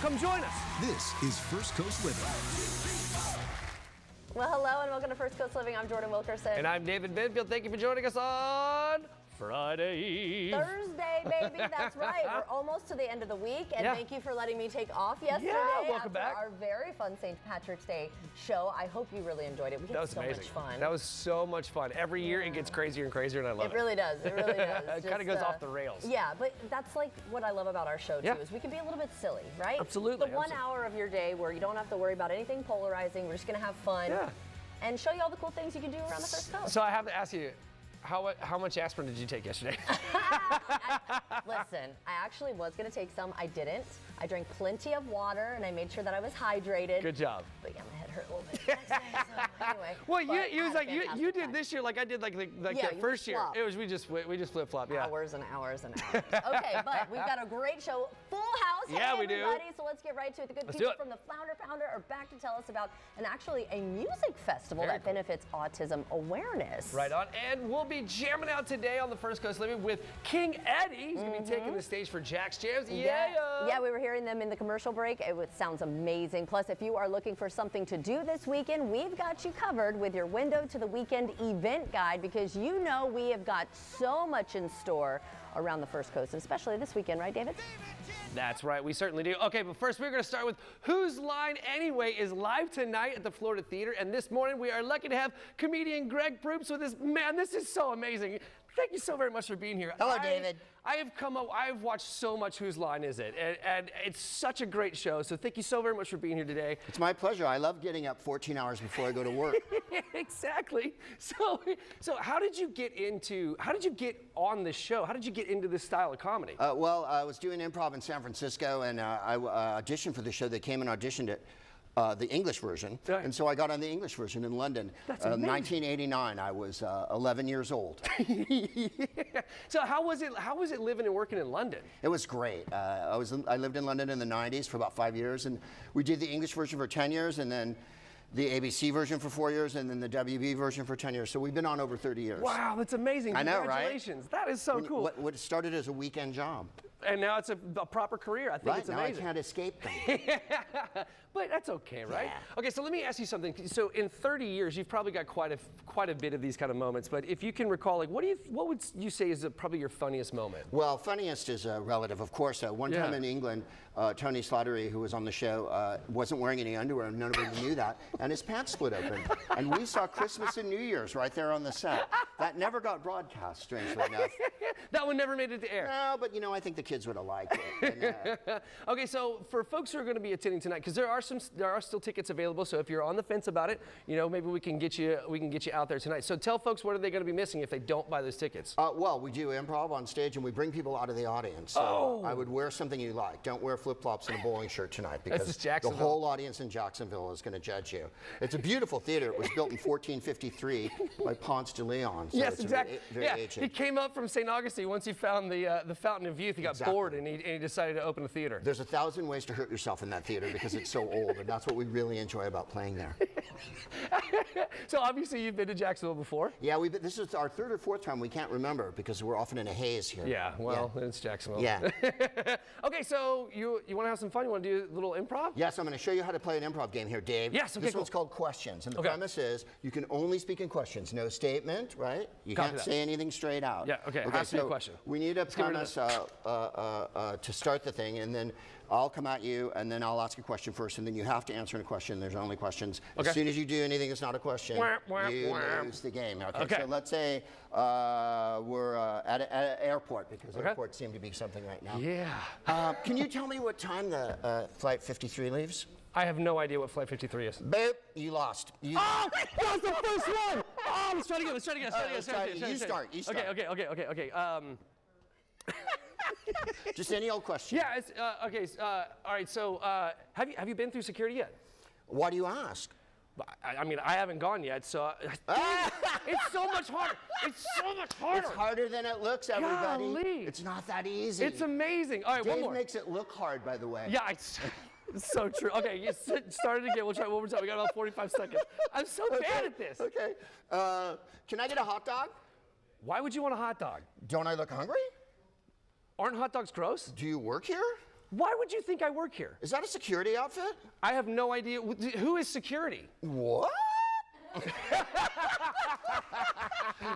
come join us. This is First Coast Living. Well, hello and welcome to First Coast Living. I'm Jordan Wilkerson. And I'm David Benfield. Thank you for joining us on Friday. Thursday, baby. That's right. We're almost to the end of the week, and Yeah. thank you for letting me take off yesterday welcome after back. our very fun St. Patrick's Day show. I hope you really enjoyed it. We That had was so amazing. much fun. That was so much fun. Every year it gets crazier and crazier, and I love It really does. It really does. It kind of goes off the rails. Yeah, but that's like what I love about our show too, Yeah. is we can be a little bit silly, right? Absolutely, The 1 absolutely. hour of your day where you don't have to worry about anything polarizing. We're just gonna have fun. Yeah. And show you all the cool things you can do around the First Coast. So I have to ask you, how much aspirin did you take yesterday? Listen, I actually was going to take some. I didn't. I drank plenty of water and I made sure that I was hydrated. Good job. But yeah, my head hurt a little bit the next day, so anyway. Well, But you I was had a like you fantastic did time. this year like I did like Yeah, that you first year. flop. It was we just flip flop. Yeah. Hours and hours and hours. Okay, but we've got a great show. Full house. Yeah, hey, we do. everybody. So let's get right to it. The good Let's do people it. from the Flounder Pounder are back to tell us about a music festival Very that cool. benefits autism awareness. Right on. And we'll be jamming out today on the First Coast Living with King Eddie. He's going to be taking the stage for Jack's Jams. Yeah. Yeah, we were hearing them in the commercial break. Sounds amazing. Plus, if you are looking for something to do this weekend, we've got you covered with your window to the weekend event guide, because you know we have got so much in store around the First Coast, especially this weekend, right, David? That's right, we certainly do. Okay, but first we're going to start with Whose Line Anyway is live tonight at the Florida Theater. And this morning we are lucky to have comedian Greg Proops with us. Man, this is so amazing. Thank you so very much for being here. Hello, David. I've watched so much Whose Line Is It? And it's such a great show. So thank you so very much for being here today. It's my pleasure. I love getting up 14 hours before I go to work. Exactly. So how did you get on this show? How did you get into this style of comedy? Well, I was doing improv in San Francisco, and I auditioned for the show. They came and auditioned it. The English version, Right. and so I got on the English version in London. That's amazing. 1989. I was 11 years old. So how was it living and working in London? It was great. I lived in London in the 90s for about 5 years, and we did the English version for 10 years, and then the ABC version for 4 years, and then the WB version for 10 years. So we've been on over 30 years. Wow, that's amazing. I know, right? Congratulations. That is so cool. What started as a weekend job. And now it's a proper career. I think Right, it's now I amazing. can't escape them. But that's okay, right? Yeah. Okay, so let me ask you something. So in 30 years, you've probably got quite a bit of these kind of moments. But if you can recall, like, what would you say is probably your funniest moment? Well, funniest is relative, of course. One time Yeah. in England, Tony Slattery, who was on the show, wasn't wearing any underwear, and nobody knew that, and his pants split open. And we saw Christmas and New Year's right there on the set. That never got broadcast, strangely enough. That one never made it to air. No, but I think the kids would have liked it. And, Okay, so for folks who are going to be attending tonight, because there are still tickets available. So if you're on the fence about it, maybe we can get you out there tonight. So tell folks, what are they going to be missing if they don't buy those tickets? well, we do improv on stage, and we bring people out of the audience. So I would wear something you like. Don't wear flip-flops and a bowling shirt tonight, because just the Jacksonville. whole audience in Jacksonville is going to judge you. It's a beautiful theater. It was built in 1453 by Ponce de Leon. So Yes, it's exactly. Very Yeah, ancient. he came up from St. Augustine once he found the Fountain of Youth. He got Exactly. bored and he decided to open a theater. There's 1,000 ways to hurt yourself in that theater because it's so old, and that's what we really enjoy about playing there. So obviously you've been to Jacksonville before. Yeah, this is our third or fourth time. We can't remember because we're often in a haze here. Yeah, well, it's Jacksonville. Yeah. Okay, so you want to have some fun? You want to do a little improv? Yes, I'm going to show you how to play an improv game here, Dave. Yes, okay, This cool. one's called Questions, and the Okay. premise is you can only speak in questions. No statement, right? You Copy can't that. say anything straight out. Yeah, okay, ask me a so question. We need a get rid of premise to start the thing, and then I'll come at you, and then I'll ask a question first, and then you have to answer in a question. There's only questions. Okay. As soon as you do anything that's not a question, Wah, wah, you wah. lose the game. Okay. So let's say we're at an airport, because Okay. airports seem to be something right now. Yeah. Can you tell me what time the flight 53 leaves? I have no idea what Flight 53 is. Boop, you lost. You, Oh, that was the first one. Oh, let's try it again. Let's try it again. let's try it. You start. Okay. Just any old question. Yeah. It's, okay. All right. So, have you been through security yet? Why do you ask? I mean, I haven't gone yet, so it's so much harder. It's so much harder. It's harder than it looks, everybody. Golly. It's not that easy. It's amazing. All right, Dave one more. makes it look hard, by the way. Yeah, it's so true. Okay, you started again. We'll try one more time. We got about 45 seconds. I'm so bad at this. Okay. Can I get a hot dog? Why would you want a hot dog? Don't I look hungry? Aren't hot dogs gross? Do you work here? Why would you think I work here? Is that a security outfit? I have no idea. Who is security? What?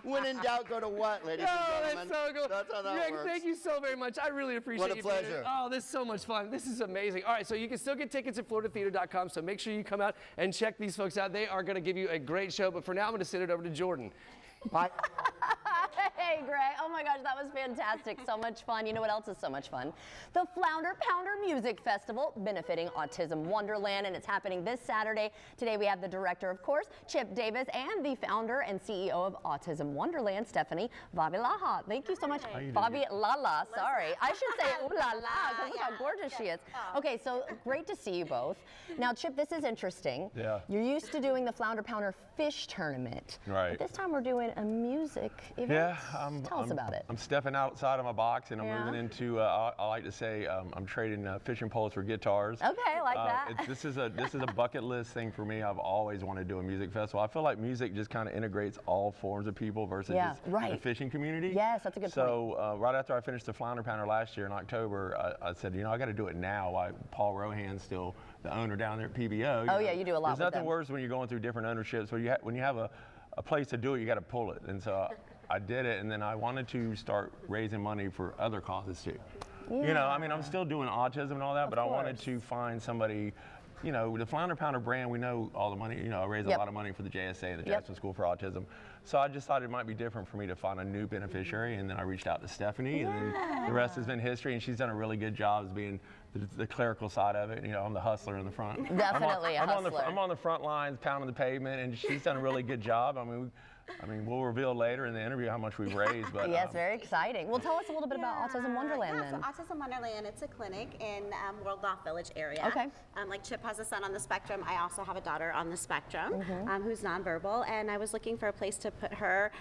When in doubt, go to what, ladies and gentlemen? That's so cool. That's how that Greg, works. thank you so very much. I really appreciate What a you being here. pleasure. Oh, this is so much fun. This is amazing. All right, so you can still get tickets at floridatheater.com, so make sure you come out and check these folks out. They are going to give you a great show, but for now, I'm going to send it over to Jordan. Hey, Greg. Oh my gosh, that was fantastic. So much fun. You know what else is so much fun? The Flounder Pounder Music Festival, benefiting Autism Wonderland, and it's happening this Saturday. Today we have the director, of course, Chip Davis, and the founder and CEO of Autism Wonderland, Stephanie Vavilala. Thank you so much. Vavilala, sorry. I should say ooh la la, because look how gorgeous she is. Okay, so great to see you both. Now, Chip, this is interesting. Yeah. You're used to doing the Flounder Pounder Fish Tournament. Right. But this time we're doing a music event. Yeah, Tell us about it. I'm stepping outside of my box and I'm Yeah. moving into. I like to say I'm trading fishing poles for guitars. Okay, I like that. This is a bucket list thing for me. I've always wanted to do a music festival. I feel like music just kind of integrates all forms of people versus Yeah, just right. the fishing community. Yes, that's a good point. So right after I finished the Flounder Pounder last year in October, I said, you know, I got to do it now. While Paul Rohan's still the owner down there at PBO. Oh, yeah, you do a lot There's with nothing them. worse when you're going through different ownerships. When you have a place to do it, you got to pull it. And so I did it, and then I wanted to start raising money for other causes too. You know, I mean, I'm still doing autism and all that, but I wanted to find somebody. You know, the Flounder Pounder brand, we know all the money. You know, I raised a lot of money for the JSA, the Jackson School for Autism. So I decided it might be different for me to find a new beneficiary, and then I reached out to Stephanie, and then the rest has been history. And she's done a really good job as being the clerical side of it. You know, I'm the hustler in the front. Definitely a I'm hustler. I'm on the front lines, pounding the pavement, and she's done a really good job. I mean, we'll reveal later in the interview how much we've raised. But Yes, very exciting. Well, tell us a little bit about Autism Wonderland then. So Autism Wonderland, it's a clinic in World Golf Village area. Okay. Like Chip has a son on the spectrum, I also have a daughter on the spectrum who's nonverbal, and I was looking for a place to put her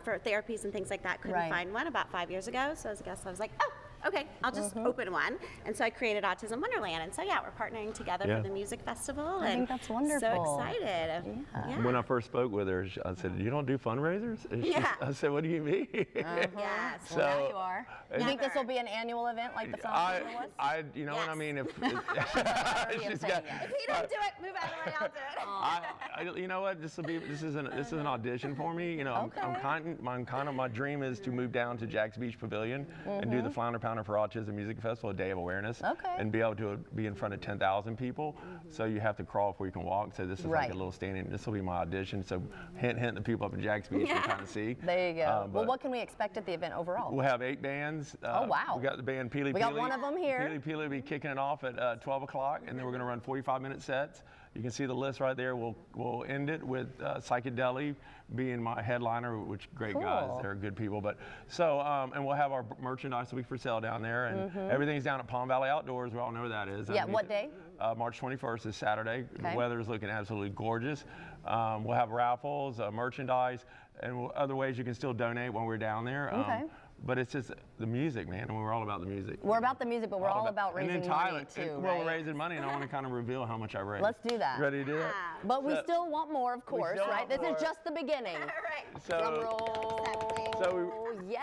for therapies and things like that. Couldn't find one about 5 years ago, so as a guest I was like, oh, okay, I'll just open one. And so I created Autism Wonderland. And so yeah, we're partnering together for the music festival. I think that's wonderful. So excited. Yeah. when I first spoke with her, I said, "You don't do fundraisers?" And I said, "What do you mean?" Yes. Well, now you are. You think this will be an annual event like the Flounder was? You know what I mean? Already She's saying got- yes. If you don't do it, move out of the way, I'll do it. you know what? This is an audition for me. You know, my dream is to move down to Jack's Beach Pavilion and do the Flounder Pounder for Autism Music Festival, a day of awareness, and be able to be in front of 10,000 people. So you have to crawl before you can walk. So this is like a little standing. This will be my audition. So hint, the people up in Jack's Beach can kind of see. There you go. Well, but what can we expect at the event overall? we'll have 8 bands. Oh, wow. We got the band Peely Peely. We got one of them here. Peely Peely will be kicking it off at 12 o'clock, and then we're going to run 45-minute sets. You can see the list right there. We'll end it with Psychedelic being my headliner, which great guys. They're good people. But so and we'll have our merchandise will be for sale down there, and everything's down at Palm Valley Outdoors. We all know where that is. Yeah, what day? March 21st is Saturday. Okay. The weather is looking absolutely gorgeous. We'll have raffles, merchandise, and other ways you can still donate when we're down there. Okay. But it's just the music, man, and we're all about the music. We're about the music, but we're all about and raising then money Tyler, too, Well, right? we're raising money, and I want to kind of reveal how much I raised. Let's do that. Ready to do that? But we So- still want more, of course, still right? want This is more. just the beginning. All right. So, Drum roll. So yes.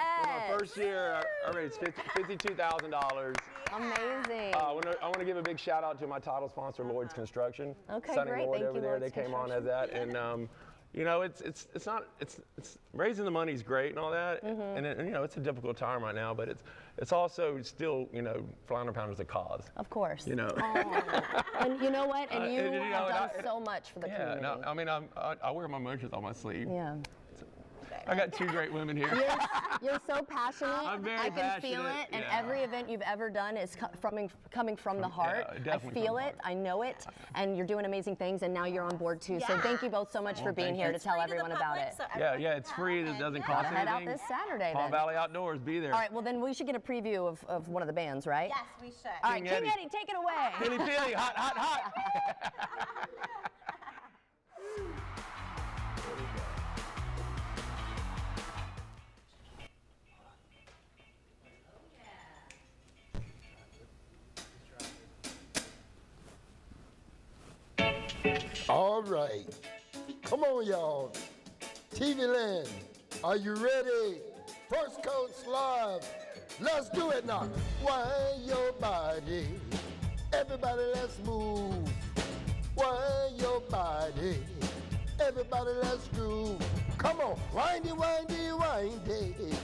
my first year, I raised $52,000. Amazing. I want to give a big shout out to my title sponsor, Lloyd's Construction. Okay, Sonny great. Lloyd Thank over you, there. Lloyd's They came on as that, and you know, it's raising the money is great and all that, and you know, it's a difficult time right now, but it's also still, you know, Flounder Pounder's a cause. Of course. You know. And you know what? And you and, you know, have done and so much for the Yeah, community. no, I mean, I wear my emotions on my sleeve. Yeah. I got 2 great women here. You're so passionate. I'm very I can feel passionate, it, and yeah. every event you've ever done is coming from the heart. I definitely feel from the it. I know it, and you're doing amazing things. And now you're on board too. So Yeah. thank you both so much for being thank here you. to tell Free to the everyone about public, it. so Yeah, everyone it's can free. come It and- doesn't yeah. cost Gotta head out anything. this Saturday Palm then. Valley Outdoors, be there. All right. Well, then we should get a preview of one of the bands, right? Yes, we should. All right, King King Eddie. Eddie, take it away. Peely Peely, hot, hot, hot. All right. Come on, y'all. TV Land, are you ready? First Coast Live. Let's do it now. wind your body. Everybody, let's move. Wind your body. Everybody, let's groove. Come on, windy, windy, windy.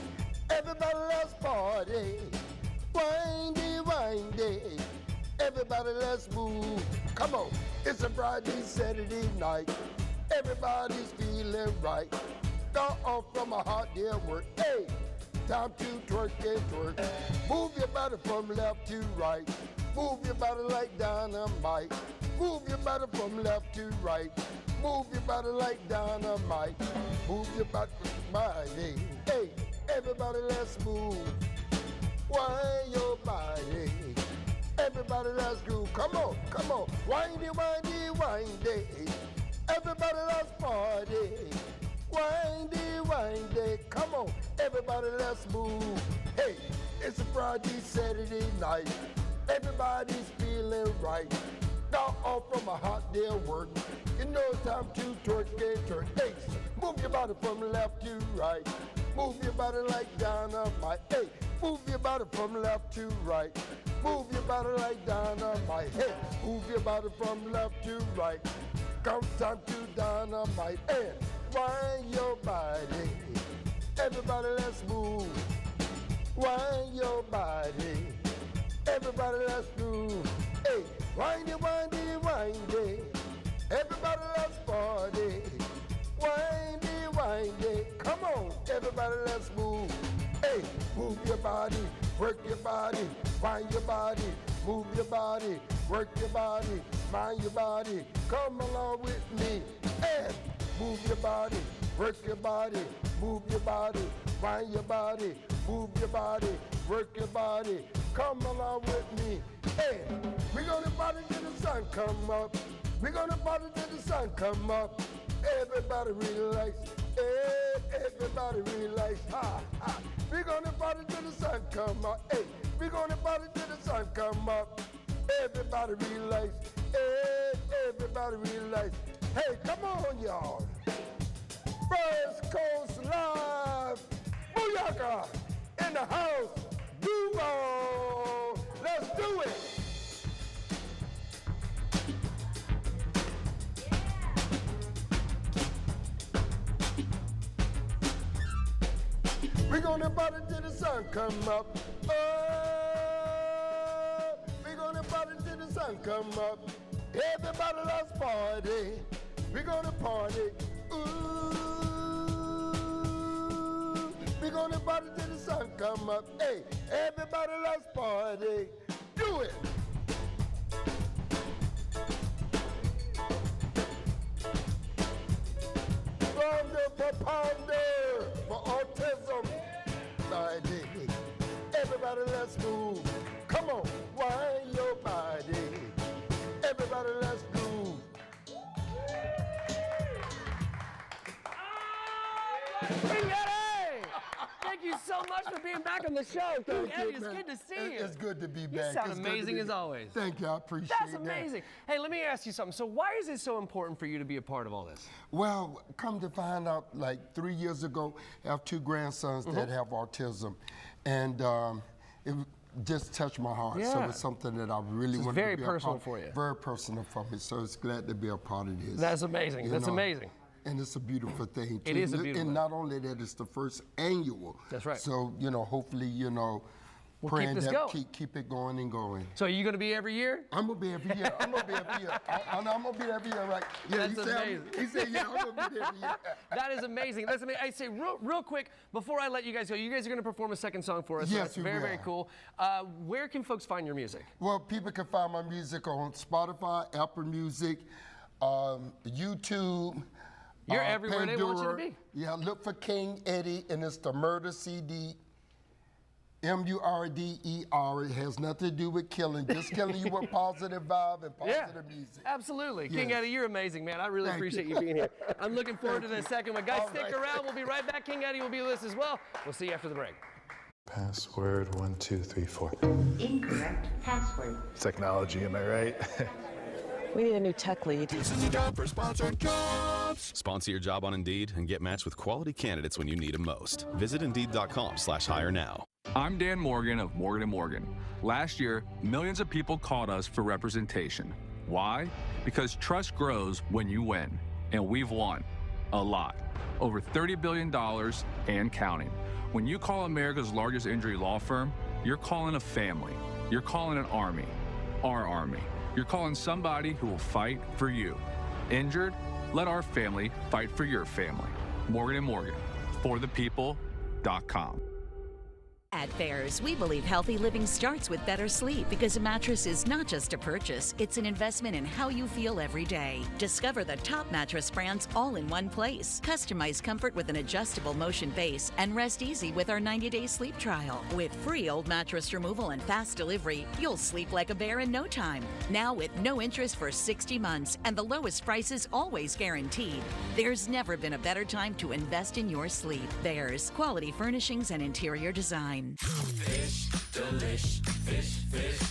Everybody, let's party. Windy, windy. Everybody, let's move. Come on, it's a Friday, Saturday night. Everybody's feeling right. Got off from a hot day at work. Hey, time to twerk and twerk. Move your body from left to right. Move your body like dynamite. Move your body from left to right. Move your body like dynamite. Move your body, body. Hey, everybody, let's move. Wind your body. Everybody, let's groove. Come on, come on. Windy, windy, windy. Everybody, let's party. Windy, windy. Come on, everybody, let's move. Hey, it's a Friday, Saturday night. Everybody's feeling right. Got off from a hot day at work. You know it's time to twerk and twerk. Hey, move your body from left to right. Move your body like dynamite. Hey, move your body from left to right. Move your body like dynamite. Hey, move your body from left to right. Come time to dynamite. And wind your body. Everybody, let's move. Wind your body. Everybody, let's move. Hey, windy, windy, windy. Everybody, let's party. Windy, windy. Come on, everybody, let's move. Hey, move your body, work your body, wind your body, move your body, work your body, mind your body. Come along with me and move your body, work your body, move your body, wind your body, move your body, work your body. Come along with me. Hey, we're gonna party till the sun come up. We're gonna party till the sun come up. Everybody relax. Hey, everybody relax. Ha, ha. We're gonna party till the sun come up. Hey, we're gonna party till the sun come up. Everybody relax. Hey, everybody relax. Hey, come on, y'all. First Coast Live. Booyaka in the house. Duo. Let's do it. We're gonna party till the sun come up. Oh, we're gonna party till the sun come up. Everybody, let's party. We're gonna party. Ooh. We're gonna party till the sun come up. Hey, everybody, let's party. Do it. From the propounder for autism. Everybody, let's move. Come on, wind your body. Everybody, let's move. King Eddie! Thank you so much for being back on the show. King Eddie, it's good to see you. It's good to be You back. sound It's good to amazing be as back. always. Thank you, I appreciate That's that. amazing. Hey, let me ask you something. So why is it so important for you to be a part of all this? Well, come to find out, like 3 years ago, I have two grandsons that have autism, and it just touched my heart. So Yeah. it's something that I really It's wanted very to be personal a part. for you. Very personal for me. So it's glad to be a part of this. That's amazing. You That's know? amazing. And it's a beautiful thing. It too. is a beautiful And thing. not only that, it's the first annual. That's right. So, hopefully, We'll praying keep this that going. keep it going and going. So are you going to be every year? I'm gonna be every year. I'm gonna be every year. I'm gonna be every year, right? Yeah, That's he said, amazing. He said, yeah, I'm gonna be every year. That is amazing. That's amazing. I say real quick before I let you guys go. You guys are going to perform a second song for us. So Yes, that's we very, will. very cool. Where can folks find your music? Well, people can find my music on Spotify, Apple Music, YouTube. You're everywhere they want you to Pandora. be. Yeah, look for King Eddie, and it's the Murder CD. Murder. It has nothing to do with killing, just killing you with positive vibe and positive music. Absolutely. King Yes. Eddie, you're amazing, man. I really Thank appreciate you. you being here. I'm looking forward to the second one. Guys, All stick right. around. We'll be right back. King Eddie will be with us as well. We'll see you after the break. Password 1, 2, 3, 4. Incorrect password. Technology, am I right? We need a new tech lead. Sponsor your job on Indeed and get matched with quality candidates when you need them most. Visit Indeed.com/hire now. I'm Dan Morgan of Morgan & Morgan. Last year, millions of people called us for representation. Why? Because trust grows when you win. And we've won. A lot. Over $30 billion and counting. When you call America's largest injury law firm, you're calling a family. You're calling an army. Our army. You're calling somebody who will fight for you. Injured? Let our family fight for your family. Morgan & Morgan. ForThePeople.com. At Bears, we believe healthy living starts with better sleep because a mattress is not just a purchase, it's an investment in how you feel every day. Discover the top mattress brands all in one place. Customize comfort with an adjustable motion base and rest easy with our 90-day sleep trial. With free old mattress removal and fast delivery, you'll sleep like a bear in no time. Now with no interest for 60 months and the lowest prices always guaranteed. There's never been a better time to invest in your sleep. Bears, quality furnishings and interior design. Fish delish, fish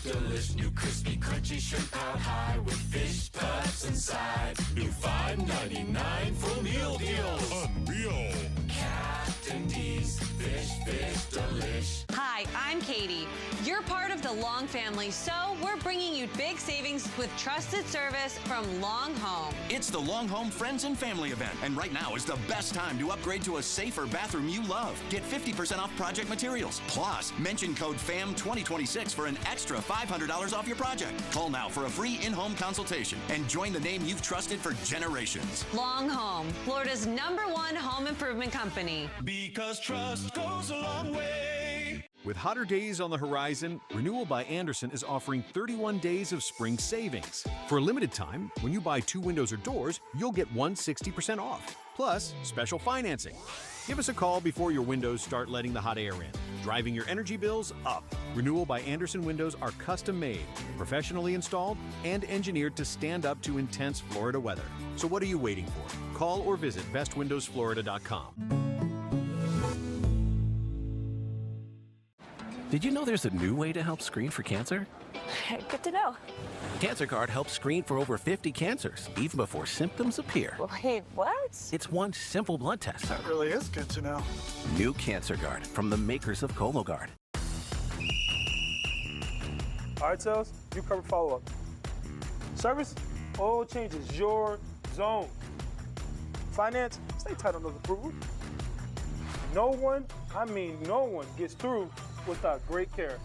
delish. New crispy, crunchy shrimp out high with fish puffs inside. New $5.99 full meal deals. Unreal. Captain D's fish delish. Hi, I'm Katie. You're part of the Long family, so we're bringing you big savings with trusted service from Long Home. It's the Long Home Friends and Family event, and right now is the best time to upgrade to a safer bathroom you love. Get 50% off project materials. Plus, mention code FAM2026 for an extra $500 off your project. Call now for a free in-home consultation and join the name you've trusted for generations. Long Home, Florida's #1 home improvement company. Because trust goes a long way. With hotter days on the horizon, Renewal by Andersen is offering 31 days of spring savings. For a limited time, when you buy 2 windows or doors, you'll get 60% off. Plus, special financing. Give us a call before your windows start letting the hot air in, driving your energy bills up. Renewal by Andersen windows are custom made, professionally installed, and engineered to stand up to intense Florida weather. So what are you waiting for? Call or visit bestwindowsflorida.com. Did you know there's a new way to help screen for cancer? Good to know. CancerGuard helps screen for over 50 cancers, even before symptoms appear. Wait, what? It's one simple blood test. That really is good to know. New CancerGuard from the makers of Cologuard. All right, sales, you cover follow-up. Service, oil changes, your zone. Finance, stay tight on those approvals. No one, I mean no one, gets through without great care.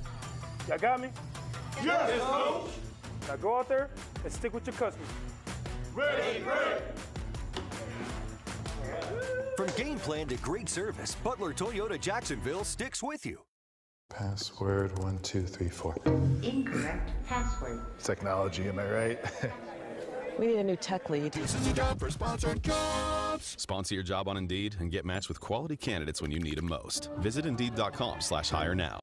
Y'all got me? Yes, Coach. Now go out there and stick with your customers. Ready, great. From game plan to great service, Butler Toyota Jacksonville sticks with you. Password 1234. Incorrect password. Technology, am I right? We need a new tech lead. This is a job for Sponsored Jobs. Sponsor your job on Indeed and get matched with quality candidates when you need them most. Visit Indeed.com/hire now.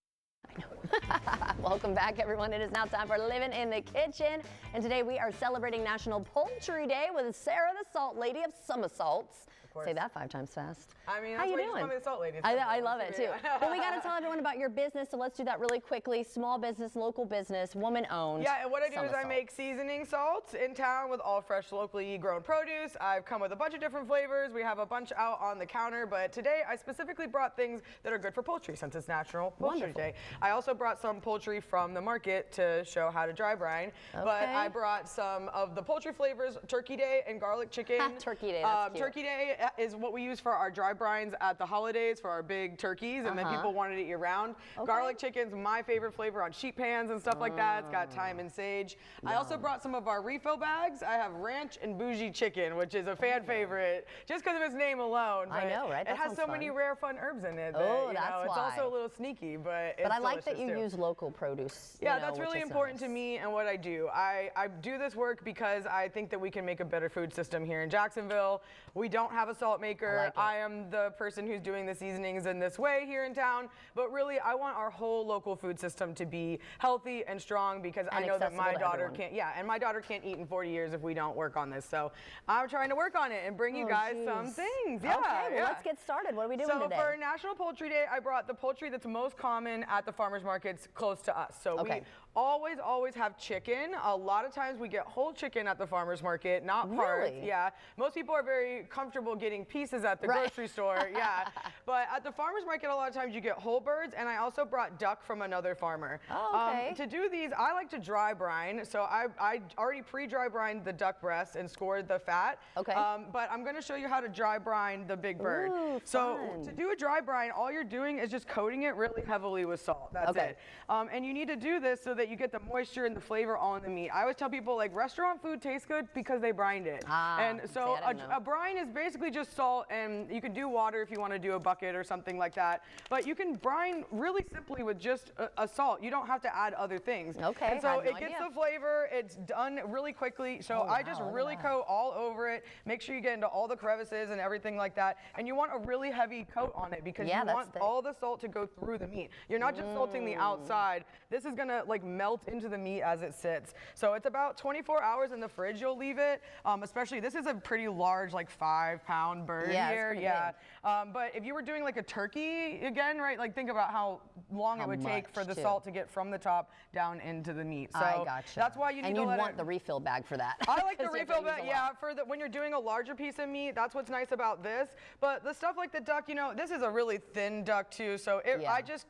Welcome back, everyone. It is now time for Living in the Kitchen. And today we are celebrating National Poultry Day with Sarah, the Salt Lady of Somersaults. Say that 5 times fast. I mean, how that's you why doing? You call me the Salt Lady. I love it too. Well, we got to tell everyone about your business, so let's do that really quickly. Small business, local business, woman-owned. Yeah, and what I do is I make seasoning salts in town with all fresh, locally grown produce. I've come with a bunch of different flavors. We have a bunch out on the counter, but today I specifically brought things that are good for poultry since it's National Poultry Day. I also brought some poultry from the market to show how to dry brine, but I brought some of the poultry flavors, Turkey Day and garlic chicken. Turkey Day, that's cute. Turkey Day is what we use for our dry brines at the holidays for our big turkeys, and then people wanted it year round. Garlic chicken's my favorite flavor on sheet pans and stuff like that. It's got thyme and sage. I also brought some of our refill bags. I have ranch and bougie chicken, which is a fan favorite just because of its name alone. I know, right? It has so many rare, fun herbs in it. That, that's it's why. also a little sneaky, but it's But I like that you delicious, too. use local produce. Yeah, that's really important to me and what I do. I do this work because I think that we can make a better food system here in Jacksonville. We don't have a salt maker. I am the person who's doing the seasonings in this way here in town, but really I want our whole local food system to be healthy and strong because I know that my daughter can't, and my daughter can't eat in 40 years if we don't work on this. So I'm trying to work on it and bring you guys some things. Yeah, okay, well, let's get started. What are we doing today? So for National Poultry Day, I brought the poultry that's most common at the farmers markets close to us. So we always have chicken. A lot of times we get whole chicken at the farmer's market, not parts. Really? Yeah. Most people are very comfortable getting pieces at the grocery store. Yeah. But at the farmer's market, a lot of times you get whole birds, and I also brought duck from another farmer. Oh, okay. To do these, I like to dry brine. So I already pre-dry brined the duck breast and scored the fat. Okay. But I'm going to show you how to dry brine the big bird. Ooh, so fun. to do a dry brine, all you're doing is just coating it really heavily with salt. That's it. And you need to do this so that you get the moisture and the flavor all in the meat. I always tell people, like, restaurant food tastes good because they brined it. And so a brine is basically just salt, and you can do water if you want to do a bucket or something like that. But you can brine really simply with just a salt. You don't have to add other things. Okay. And so it gets the flavor. It's done really quickly. So I just really coat all over it. Make sure you get into all the crevices and everything like that. And you want a really heavy coat on it because you want all the salt to go through the meat. You're not just salting the outside. This is gonna like melt into the meat as it sits. So it's about 24 hours in the fridge you'll leave it. Especially, this is a pretty large, like 5-pound bird here. But if you were doing like a turkey again, right? Like think about how long it would take for the salt to get from the top down into the meat. So I gotcha. that's why you need and to you let want the refill bag for that. I like the refill bag, for when you're doing a larger piece of meat. That's what's nice about this. But the stuff like the duck, you know, this is a really thin duck too. So I just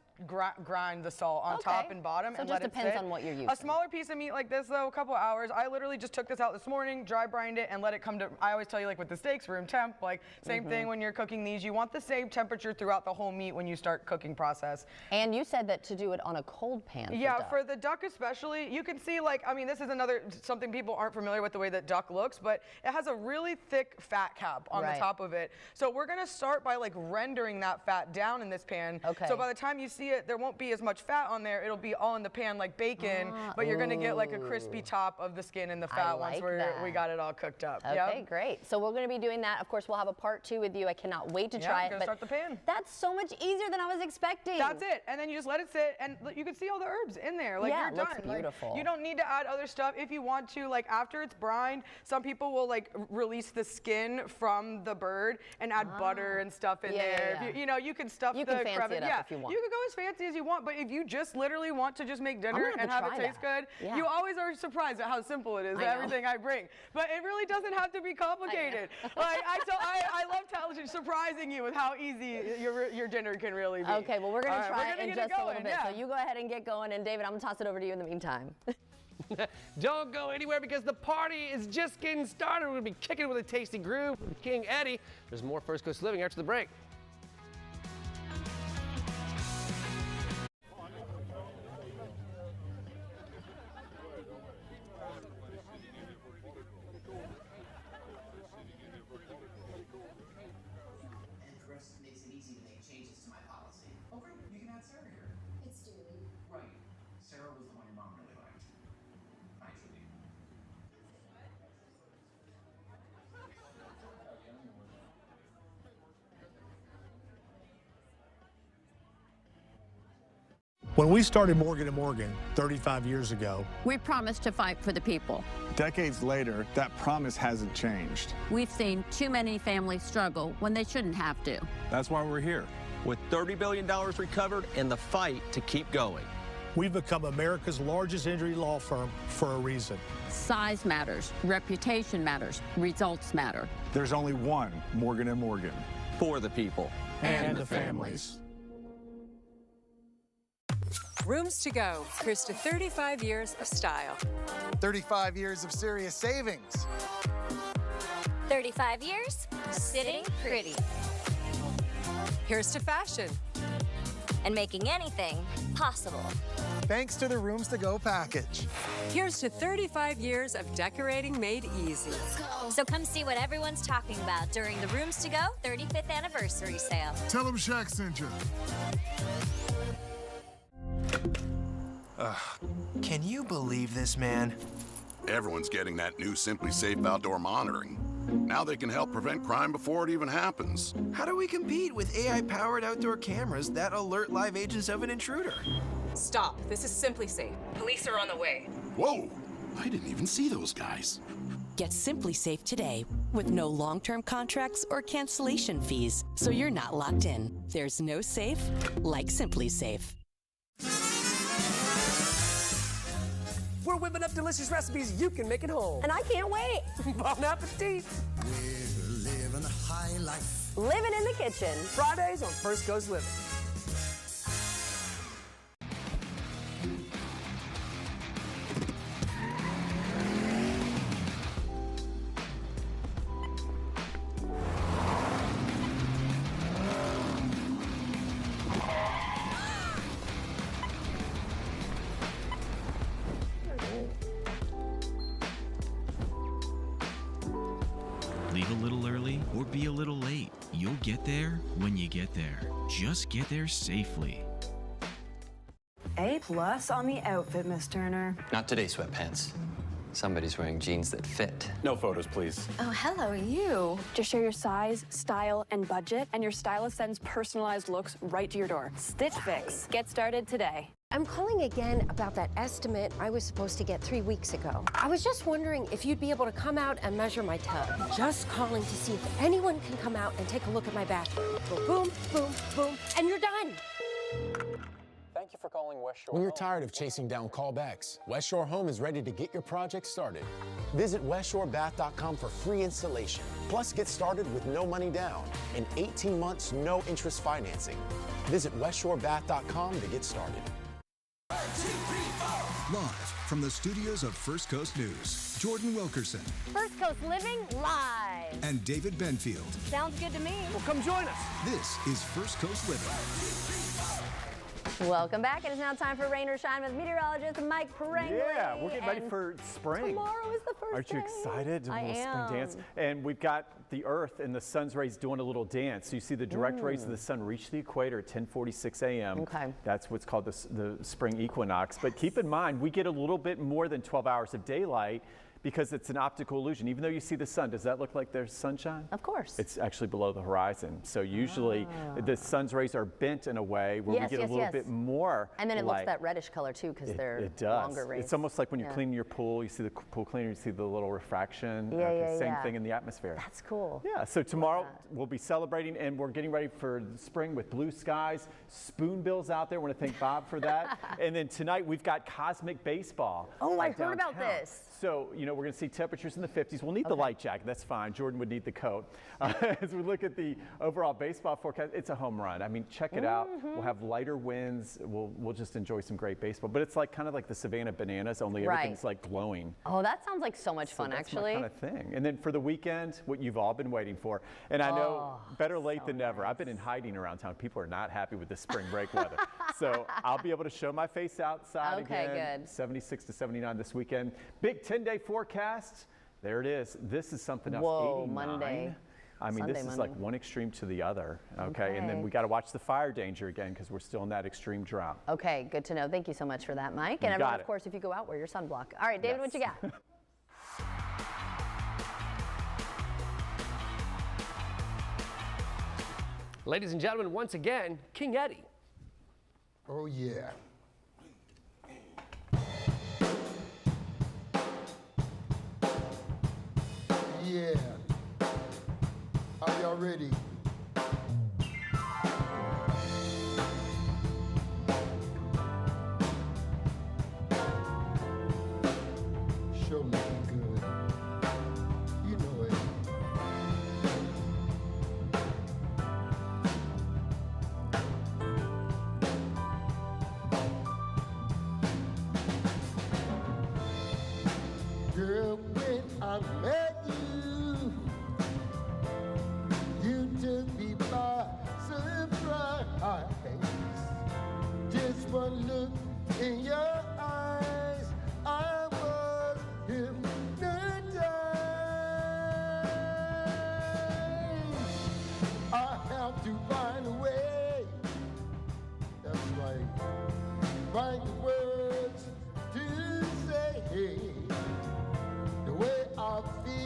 grind the salt on top and bottom, so and it just let it depends sit. on what you're using. A smaller piece of meat like this, though, a couple hours. I literally just took this out this morning, dry brined it, and let it come to. I always tell you, like with the steaks, room temp. Like same thing when you're cooking these. You want the same temperature throughout the whole meat when you start cooking process. And you said that to do it on a cold pan. For the duck especially, you can see, like, I mean, this is something people aren't familiar with the way that duck looks, but it has a really thick fat cap on the top of it. So we're gonna start by like rendering that fat down in this pan. So by the time you see it, there won't be as much fat on there. It'll be all in the pan like bacon, but you're gonna get like a crispy top of the skin and the fat once we got it all cooked up. Okay, great. So we're gonna be doing that. Of course, we'll have a part 2 with you. I cannot wait to try it. Gonna start the pan. That's so much easier than I was expecting. That's it. And then you just let it sit, and you can see all the herbs in there. Like you're it looks done. beautiful. Like, you don't need to add other stuff if you want to. Like after it's brined, some people will like release the skin from the bird and add butter and stuff in there. If you know, you can stuff you the can fancy crevice. it up if you want. You can go as fancy as you want, but if you just literally want to just make dinner and have it taste good, you always are surprised at how simple it is, everything I bring. But it really doesn't have to be complicated. I love surprising you with how easy your dinner can really be. Okay, well, we're going to try it in just a little bit. Yeah. So you go ahead and get going. And David, I'm going to toss it over to you in the meantime. Don't go anywhere because the party is just getting started. We're going to be kicking it with a tasty groove with King Eddie. There's more First Coast Living after the break. When we started Morgan & Morgan 35 years ago, we promised to fight for the people. Decades later, that promise hasn't changed. We've seen too many families struggle when they shouldn't have to. That's why we're here. With $30 billion recovered and the fight to keep going. We've become America's largest injury law firm for a reason. Size matters, reputation matters, results matter. There's only one Morgan & Morgan. For the people. And the families. Rooms to Go. Here's to 35 years of style. 35 years of serious savings. 35 years sitting pretty. Here's to fashion. And making anything possible. Thanks to the Rooms to Go package. Here's to 35 years of decorating made easy. So come see what everyone's talking about during the Rooms to Go 35th anniversary sale. Tell them Shaq sent you. Can you believe this, man? Everyone's getting that new Simply Safe outdoor monitoring. Now they can help prevent crime before it even happens. How do we compete with AI-powered outdoor cameras that alert live agents of an intruder? Stop. This is Simply Safe. Police are on the way. Whoa! I didn't even see those guys. Get Simply Safe today with no long-term contracts or cancellation fees, so you're not locked in. There's no safe like Simply Safe. We're whipping up delicious recipes you can make at home. And I can't wait. Bon appetit. We're living a high life. Living in the kitchen. Fridays on First Coast Living. Leave a little early or be a little late. You'll get there when you get there. Just get there safely. A+ on the outfit, Miss Turner. Not today, sweatpants. Somebody's wearing jeans that fit. No photos, please. Oh, hello, you. Just share your size, style, and budget, and your stylist sends personalized looks right to your door. Stitch Fix. Get started today. I'm calling again about that estimate I was supposed to get 3 weeks ago. I was just wondering if you'd be able to come out and measure my tub. Just calling to see if anyone can come out and take a look at my bathroom. Go boom, boom, boom, and you're done. Thank you for calling West Shore When you're tired of chasing down callbacks, West Shore Home is ready to get your project started. Visit westshorebath.com for free installation. Plus, get started with no money down and 18 months no interest financing. Visit westshorebath.com to get started. Live from the studios of First Coast News, Jordan Wilkerson First Coast Living live. and David Benfield. Sounds good to me. Well, come join us. This is First Coast Living. Welcome back. It is now time for Rain or Shine with meteorologist Mike Prangley. Yeah, we're getting ready for spring. Tomorrow is the first Aren't you day. excited to do a little am. spring dance? And we've got the Earth and the sun's rays doing a little dance. You see the direct rays of the sun reach the equator at 10:46 a.m. Okay. That's what's called the spring equinox. But keep in mind, we get a little bit more than 12 hours of daylight because it's an optical illusion. Even though you see the sun, does that look like there's sunshine? Of course. It's actually below the horizon. So usually the sun's rays are bent in a way where Yes, we get yes, a little yes. bit more And then it light. looks that reddish color too because they're It does. longer rays. It's almost like when you're Yeah. cleaning your pool, you see the pool cleaner, you see the little refraction. Yeah, yeah, Same yeah. thing in the atmosphere. That's cool. Yeah, so tomorrow we'll be celebrating and we're getting ready for the spring with blue skies, spoonbills out there. I want to thank Bob for that. And then tonight we've got cosmic baseball. Oh, I heard about downtown. this. So, you know, we're going to see temperatures in the 50s. We'll need the light jacket. That's fine. Jordan would need the coat. As we look at the overall baseball forecast, it's a home run. I mean, check it out. We'll have lighter winds. We'll just enjoy some great baseball. But it's like kind of like the Savannah Bananas, only Right. everything's like glowing. Oh, that sounds like so much So fun, that's actually. my kind of thing. And then for the weekend, what you've all been waiting for. And I know better late than never. I've been in hiding around town. People are not happy with the spring break weather. So I'll be able to show my face outside Okay, again. good. 76 to 79 this weekend. Big 10-day forecast. There it is. This is something else. Whoa, 89. Monday. I mean, Sunday, this is Monday. like one extreme to the other. Okay. And then Okay. we got to watch the fire danger again because we're still in that extreme drought. Okay, good to know. Thank you so much for that, Mike. You And everyone, got of it. course, if you go out, wear your sunblock. All right, David, what you got? Ladies and gentlemen, once again, King Eddie. Oh, yeah. Yeah. Are y'all ready? Sure looking good. You know it. Girl, when I met you, you took me by surprise. Just one look in your eyes, I was hypnotized. I have to find a way. That's right. Find the words to say the way I feel.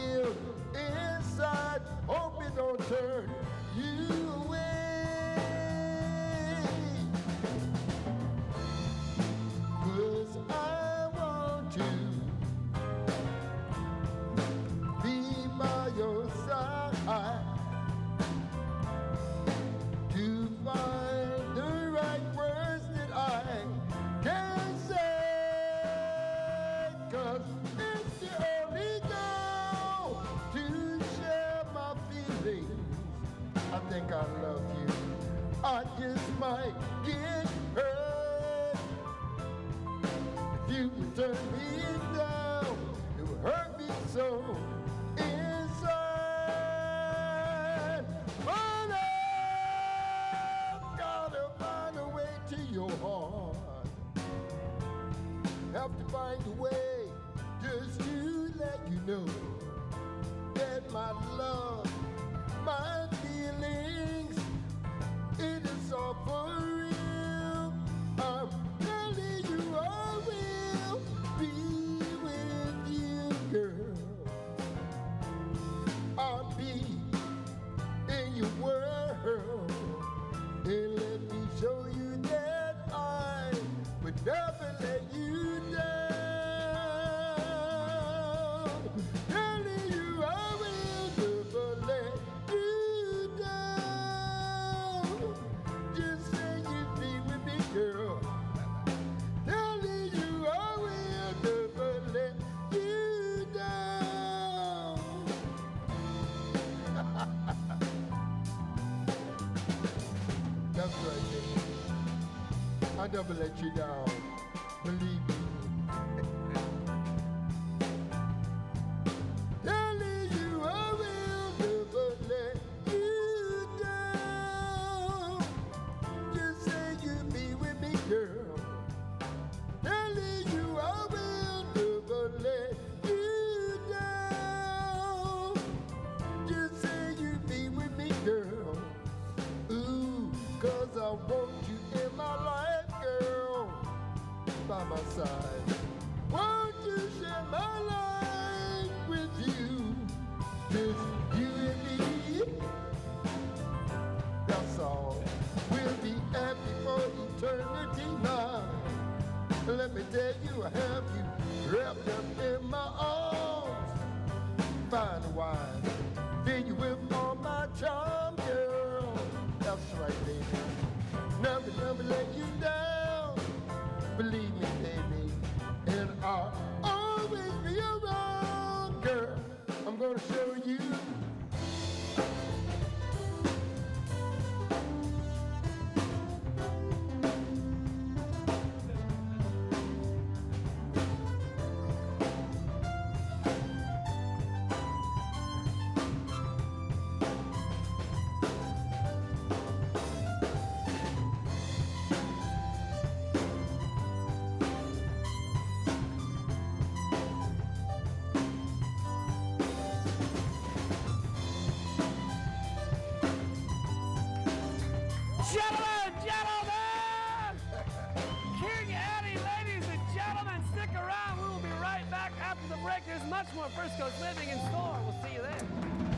so inside. But I've gotta find a way to your heart. Have to find a way just to let you know that my love, my feelings, it is all for real. I'm telling you I will be with you, girl. I'll be in your world. And let me show you that I would never let you down. Telling you I will never let you down. Just say you'd be with me, girl. Telling you I will never let you down. That's right, baby. I never let you down. Believe me. Telling you I will never let you down. Just say you'll be with me, girl. Telling you I will never let you down. Just say you'll be with me, girl. Ooh, 'cause I want you in my life, girl, by my side. Won't you share my life with you? Just you and me. That's all. We'll be happy for eternity now. Let me tell you, I have you wrapped up in my arms. Find a wine, fill you with all my charm, girl. That's right, baby. Never let you down. Believe me, baby. And I'll always be around, girl. I'm gonna show you. Gentlemen! King Eddie, ladies and gentlemen, stick around. We will be right back after the break. There's much more First Coast Living in store. We'll see you then.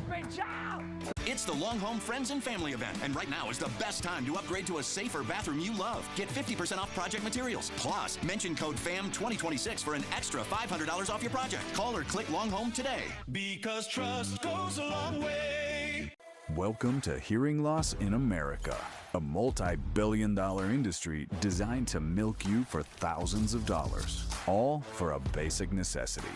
Great job! It's the Long Home Friends and Family event, and right now is the best time to upgrade to a safer bathroom you love. Get 50% off project materials. Plus, mention code FAM2026 for an extra $500 off your project. Call or click Long Home today. Because trust goes a long way. Welcome to Hearing Loss in America, a multi-billion-dollar industry designed to milk you for thousands of dollars, all for a basic necessity.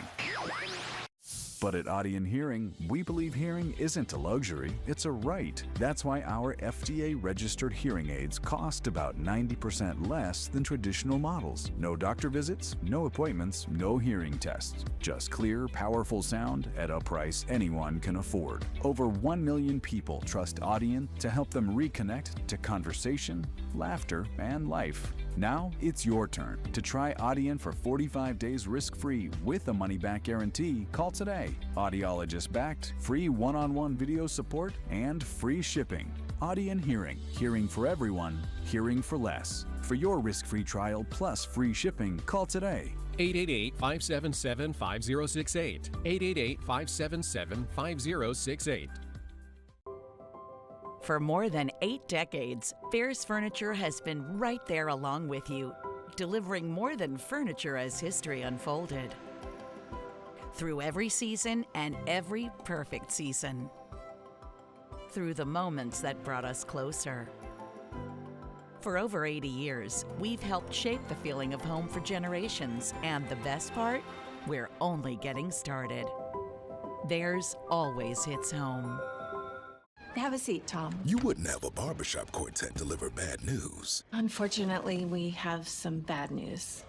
But at Audion Hearing, we believe hearing isn't a luxury, it's a right. That's why our FDA-registered hearing aids cost about 90% less than traditional models. No doctor visits, no appointments, no hearing tests. Just clear, powerful sound at a price anyone can afford. Over 1 million people trust Audion to help them reconnect to conversation, laughter, and life. Now it's your turn to try Audion for 45 days risk-free with a money-back guarantee. Call today. Audiologist-backed, free one-on-one video support, and free shipping. Audion Hearing. Hearing for everyone. Hearing for less. For your risk-free trial plus free shipping, call today. 888-577-5068. 888-577-5068. For more than 8 decades, Fairs Furniture has been right there along with you, delivering more than furniture as history unfolded. Through every season and every perfect season. Through the moments that brought us closer. For over 80 years, we've helped shape the feeling of home for generations, and the best part? We're only getting started. Theirs always hits home. Have a seat, Tom. You wouldn't have a barbershop quartet deliver bad news. Unfortunately, we have some bad news.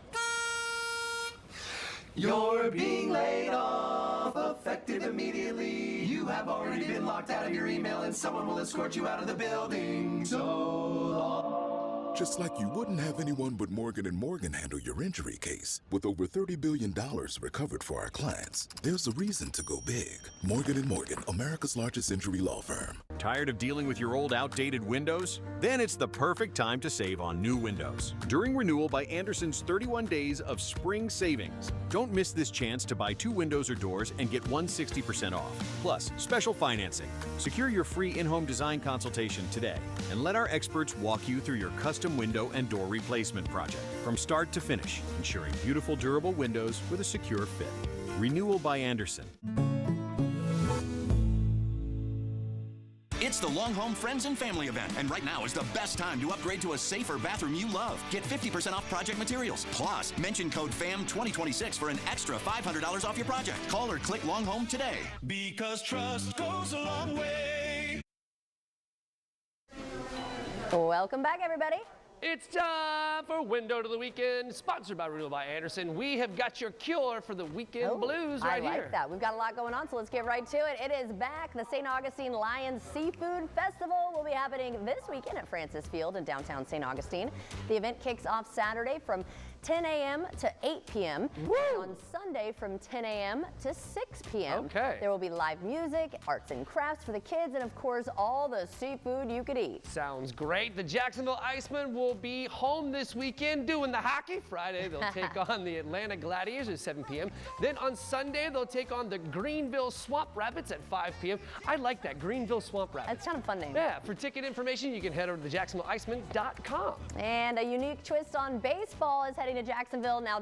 You're being laid off. off effective immediately. You have already been locked out of your email and someone will escort you out of the building. So long. Just like you wouldn't have anyone but Morgan & Morgan handle your injury case. With over $30 billion recovered for our clients, there's a reason to go big. Morgan & Morgan, America's largest injury law firm. Tired of dealing with your old outdated windows? Then it's the perfect time to save on new windows. During renewal by Anderson's 31 days of spring savings. Don't miss this chance to buy 2 windows or doors and get 160% off. Plus, special financing. Secure your free in-home design consultation today and let our experts walk you through your custom window and door replacement project from start to finish, ensuring beautiful, durable windows with a secure fit. Renewal by Anderson. It's the Long Home Friends and Family event, and right now is the best time to upgrade to a safer bathroom you love. Get 50% off project materials. Plus, mention code FAM2026 for an extra $500 off your project. Call or click Long Home today. Because trust goes a long way. Welcome back, everybody. It's time for Window to the Weekend, sponsored by Renewal by Anderson. We have got your cure for the weekend blues right here. I like that. We've got a lot going on, so let's get right to it. It is back. The St. Augustine Lions Seafood Festival will be happening this weekend at Francis Field in downtown St. Augustine. The event kicks off Saturday from 10 a.m. to 8 p.m. and on Sunday from 10 a.m. to 6 p.m. Okay. There will be live music, arts and crafts for the kids, and of course, all the seafood you could eat. Sounds great. The Jacksonville Icemen will be home this weekend doing the hockey. Friday, they'll take on the Atlanta Gladiators at 7 p.m. Then on Sunday, they'll take on the Greenville Swamp Rabbits at 5 p.m. I like that, Greenville Swamp Rabbits. That's kind of a fun name. Yeah, for ticket information, you can head over to thejacksonvilleicemen.com. And a unique twist on baseball is heading to Jacksonville. Now,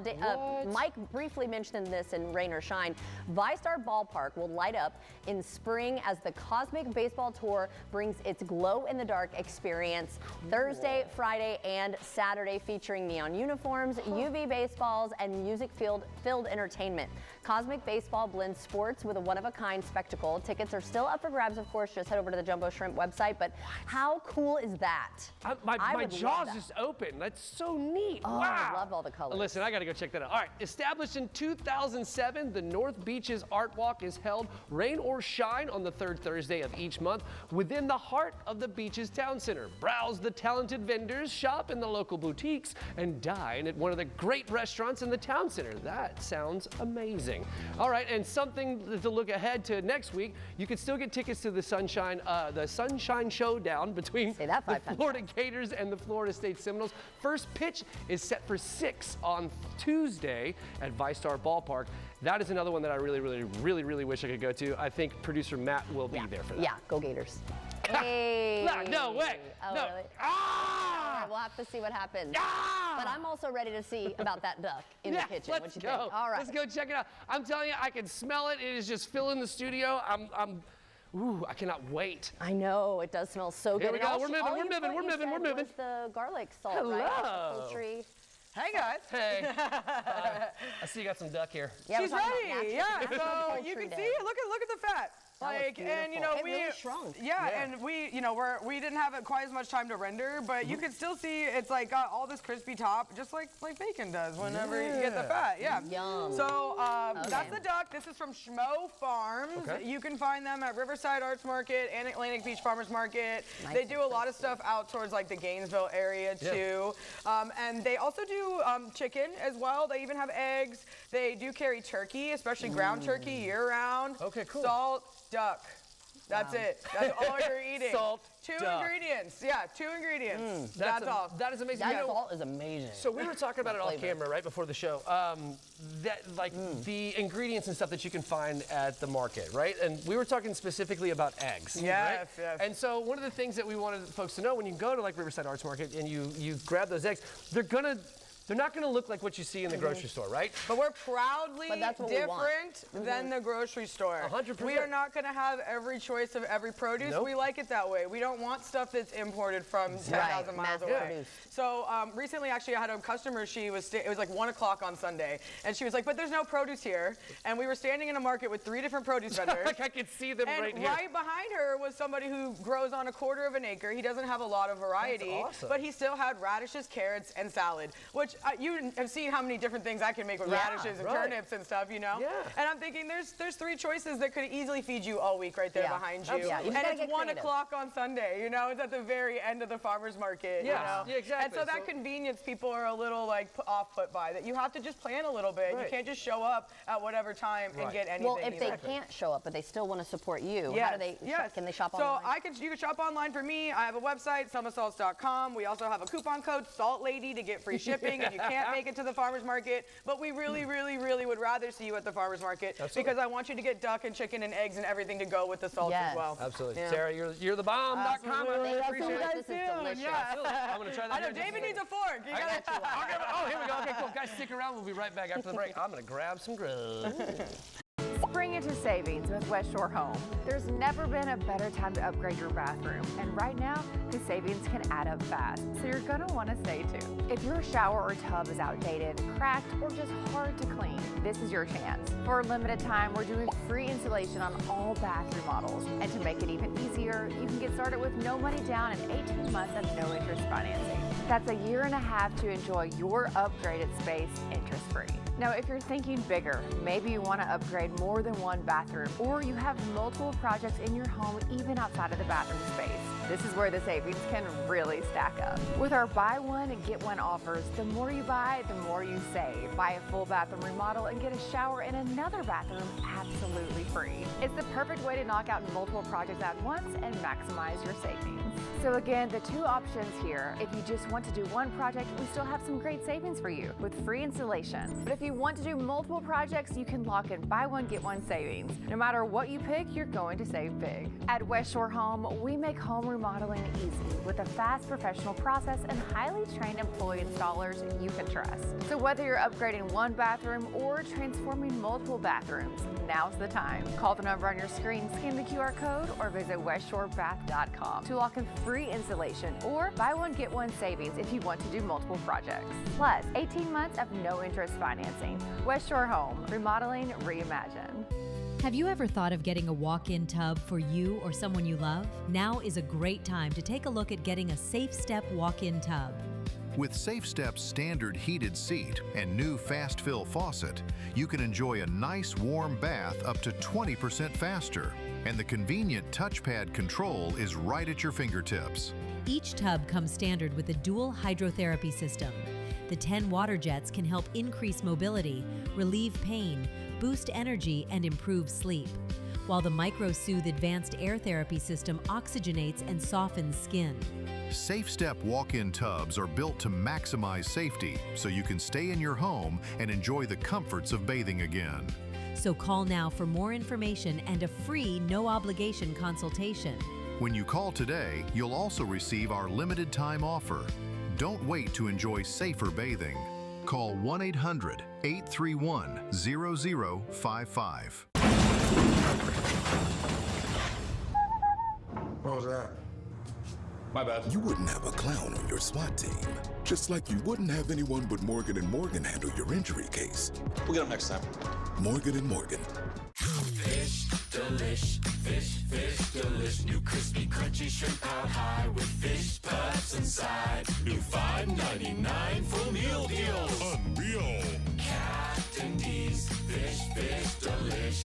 Mike briefly mentioned this in Rain or Shine. VyStar Ballpark will light up in spring as the Cosmic Baseball Tour brings its glow-in-the-dark experience Thursday, Friday, and Saturday, featuring neon uniforms, UV baseballs, and music-filled entertainment. Cosmic Baseball blends sports with a one-of-a-kind spectacle. Tickets are still up for grabs, of course. Just head over to the Jumbo Shrimp website. But how cool is that? My jaw's just open. That's so neat. Oh, wow. I love all the colors. Listen, I got to go check that out. All right, established in 2007, the North Beaches Art Walk is held rain or shine on the third Thursday of each month within the heart of the Beaches Town Center. Browse the talented vendors, shop in the local boutiques, and dine at one of the great restaurants in the town center. That sounds amazing. All right, and something to look ahead to next week, you can still get tickets to the Sunshine Showdown between the Florida Gators and the Florida State Seminoles. First pitch is set for 6 on Tuesday at VyStar Ballpark. That is another one that I really wish I could go to. I think producer Matt will be there for that. Yeah, go Gators. Hey. No way. Oh, no. Really? All right, we'll have to see what happens. But I'm also ready to see about that duck in the kitchen. Let's What you go. think? All right. Let's go check it out. I'm telling you, I can smell it. It is just filling the studio. Ooh, I cannot wait. I know, it does smell so good. Here we go. And We're moving, all we're you moving, put, we're you moving, said, we're moving. was the garlic salt, Hello. right? The poultry. Hey guys. Hey. I see you got some duck here. Yeah, she's ready. Yeah. So you can see, look at the fat. Like, and you know, it really shrunk. Yeah, and we we didn't have quite as much time to render, but you can still see it's like got all this crispy top, just like bacon does whenever you get the fat. Yeah. Yum. So that's the duck. This is from Schmo Farms. Okay. You can find them at Riverside Arts Market and Atlantic Beach Farmers Market. Nice. They do a lot of stuff out towards like the Gainesville area too. And they also do chicken as well. They even have eggs. They do carry turkey, especially ground turkey year round. Okay, cool. Salt, duck. That's it. That's all you're eating. Salt, Two duck. ingredients. Yeah, 2 ingredients. That's all. That is amazing. That salt is amazing. So we were talking about it off camera right before the show. The ingredients and stuff that you can find at the market, right? And we were talking specifically about eggs. Yes, right? yes. And so one of the things that we wanted folks to know when you go to like Riverside Arts Market and you grab those eggs, they're not going to look like what you see in the grocery store, right? But we're proudly that's what we want. different than the grocery store. 100%. We are not going to have every choice of every produce. Nope. We like it that way. We don't want stuff that's imported from 10,000 miles away. Mass-produced. So recently, actually, I had a customer. It was like 1 o'clock on Sunday, and she was like, "But there's no produce here." And we were standing in a market with 3 different produce vendors. Like I could see them and right here. right behind her was somebody who grows on 1/4 of an acre. He doesn't have a lot of variety, That's awesome. but he still had radishes, carrots, and salad, which you have seen how many different things I can make with radishes and turnips and stuff, you know? Yeah. And I'm thinking there's 3 choices that could easily feed you all week right there behind you. Yeah, you and gotta it's get 1 creative. o'clock on Sunday, you know? It's at the very end of the farmer's market, you know? Yeah, exactly. And so that convenience people are a little like off-put by, that you have to just plan a little bit. Right. You can't just show up at whatever time and get anything. Well, if they can't show up, but they still want to support you, Yes. how do they? Can they shop so online? you can shop online for me. I have a website, selmasalts.com. We also have a coupon code, Salt Lady, to get free shipping if you can't make it to the farmer's market. But we really, really, really would rather see you at the farmer's market because I want you to to get duck and chicken and eggs and everything to go with the salt as well. Absolutely. Yeah. Sarah, you're the bomb.com. I really appreciate it. This is delicious. Yeah. I'm going to try that. I know, David needs a fork. You gotta Oh, here we go. Okay, cool. Guys, stick around. We'll be right back after the break. I'm going to grab some grub. Spring into savings with West Shore Home. There's never been a better time to upgrade your bathroom, and right now, the savings can add up fast, so you're gonna wanna stay tuned. If your shower or tub is outdated, cracked, or just hard to clean, this is your chance. For a limited time, we're doing free installation on all bathroom models, and to make it even easier, you can get started with no money down and 18 months of no interest financing. That's a year and a half to enjoy your upgraded space interest-free. Now, if you're thinking bigger, maybe you want to upgrade more than one bathroom, or you have multiple projects in your home even outside of the bathroom space. This is where the savings can really stack up. With our buy one and get one offers, the more you buy, the more you save. Buy a full bathroom remodel and get a shower in another bathroom absolutely free. It's the perfect way to knock out multiple projects at once and maximize your savings. So again, the two options here: if you just want to do one project, we still have some great savings for you with free installation. But if you want to do multiple projects, you can lock in buy one, get one savings. No matter what you pick, you're going to save big. At West Shore Home, we make home remodeling easy with a fast professional process and highly trained employee installers you can trust. So whether you're upgrading one bathroom or transforming multiple bathrooms, now's the time. Call the number on your screen, scan the QR code, or visit westshorebath.com to lock in free installation or buy one, get one savings if you want to do multiple projects. Plus, 18 months of no interest financing. West Shore Home, remodeling reimagined. Have you ever thought of getting a walk-in tub for you or someone you love? Now is a great time to take a look at getting a Safe Step walk-in tub. With Safe Step's standard heated seat and new fast fill faucet, you can enjoy a nice warm bath up to 20% faster. And the convenient touchpad control is right at your fingertips. Each tub comes standard with a dual hydrotherapy system. The 10 water jets can help increase mobility, relieve pain, boost energy, and improve sleep, while the MicroSoothe advanced air therapy system oxygenates and softens skin. Safe Step walk-in tubs are built to maximize safety so you can stay in your home and enjoy the comforts of bathing again. So call now for more information and a free no-obligation consultation. When you call today, you'll also receive our limited time offer. Don't wait to enjoy safer bathing. Call 1-800-831-0055. What was that? My bad. You wouldn't have a clown on your SWAT team. Just like you wouldn't have anyone but Morgan & Morgan handle your injury case. We'll get him next time. Morgan & Morgan. Fish delish, fish delish. New crispy, crunchy shrimp out high with fish puffs inside. New $5.99 full meal deals. Unreal. Captain D's fish delish.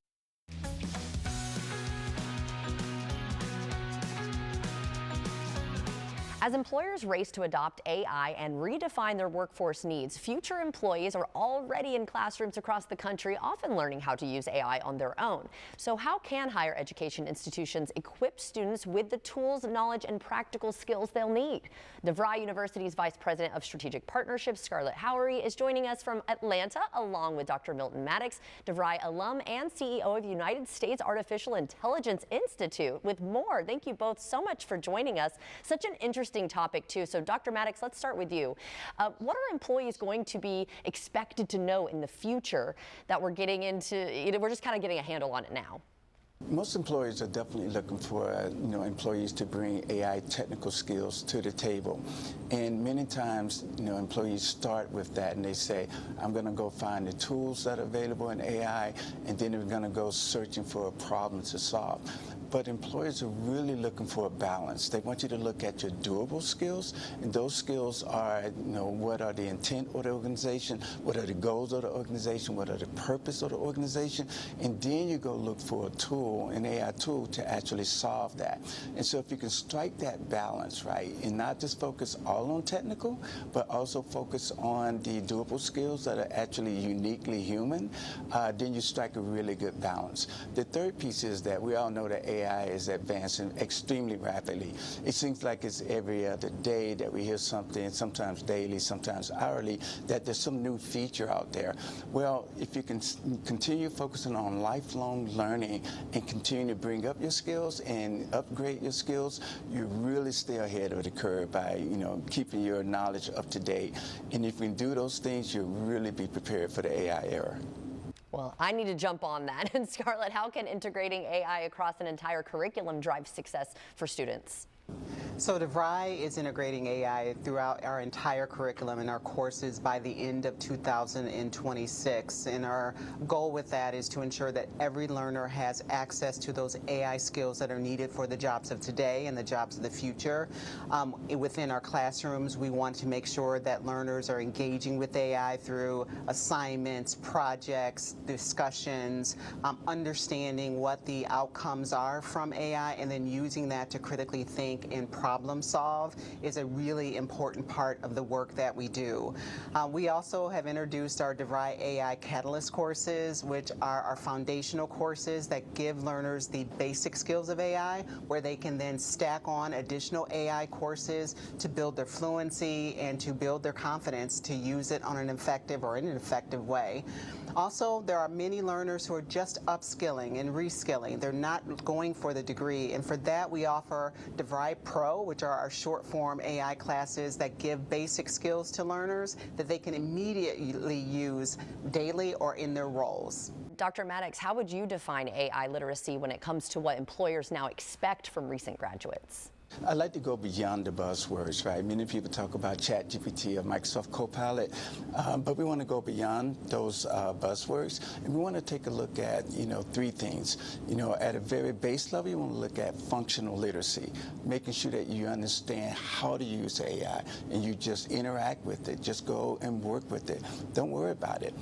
As employers race to adopt AI and redefine their workforce needs, future employees are already in classrooms across the country, often learning how to use AI on their own. So how can higher education institutions equip students with the tools, knowledge, and practical skills they'll need? DeVry University's Vice President of Strategic Partnerships, Scarlett Howery, is joining us from Atlanta, along with Dr. Milton Maddox, DeVry alum and CEO of United States Artificial Intelligence Institute, with more. Thank you both so much for joining us. Such an interesting topic too. So Dr. Maddox, let's start with you. What are employees going to be expected to know in the future that we're getting into, we're just kind of getting a handle on it now? Most employers are definitely looking for employees to bring AI technical skills to the table, and many times employees start with that and they say, I'm going to go find the tools that are available in AI, and then they're going to go searching for a problem to solve. But employers are really looking for a balance. They want you to look at your doable skills, and those skills are, what are the intent of the organization, what are the goals of the organization, what are the purpose of the organization, and then you go look for a tool, an AI tool, to actually solve that. And so if you can strike that balance, right, and not just focus all on technical, but also focus on the doable skills that are actually uniquely human, then you strike a really good balance. The third piece is that we all know that AI is advancing extremely rapidly. It seems like it's every other day that we hear something, sometimes daily, sometimes hourly, that there's some new feature out there. Well, if you can continue focusing on lifelong learning and continue to bring up your skills and upgrade your skills, you really stay ahead of the curve by, keeping your knowledge up to date. And if you can do those things, you'll really be prepared for the AI era. Well, I need to jump on that. And Scarlett, how can integrating AI across an entire curriculum drive success for students? So DeVry is integrating AI throughout our entire curriculum and our courses by the end of 2026. And our goal with that is to ensure that every learner has access to those AI skills that are needed for the jobs of today and the jobs of the future. Within our classrooms, we want to make sure that learners are engaging with AI through assignments, projects, discussions, understanding what the outcomes are from AI, and then using that to critically think and problem solve is a really important part of the work that we do. We also have introduced our DeVry AI Catalyst courses, which are our foundational courses that give learners the basic skills of AI, where they can then stack on additional AI courses to build their fluency and to build their confidence to use it on an effective or ineffective way. Also, there are many learners who are just upskilling and reskilling. They're not going for the degree, and for that we offer DeVry Pro, which are our short form AI classes that give basic skills to learners that they can immediately use daily or in their roles. Dr. Maddox, how would you define AI literacy when it comes to what employers now expect from recent graduates? I like to go beyond the buzzwords, right? Many people talk about ChatGPT or Microsoft Copilot, but we want to go beyond those buzzwords, and we want to take a look at, three things. At a very base level, you want to look at functional literacy, making sure that you understand how to use AI, and you just interact with it. Just go and work with it. Don't worry about it.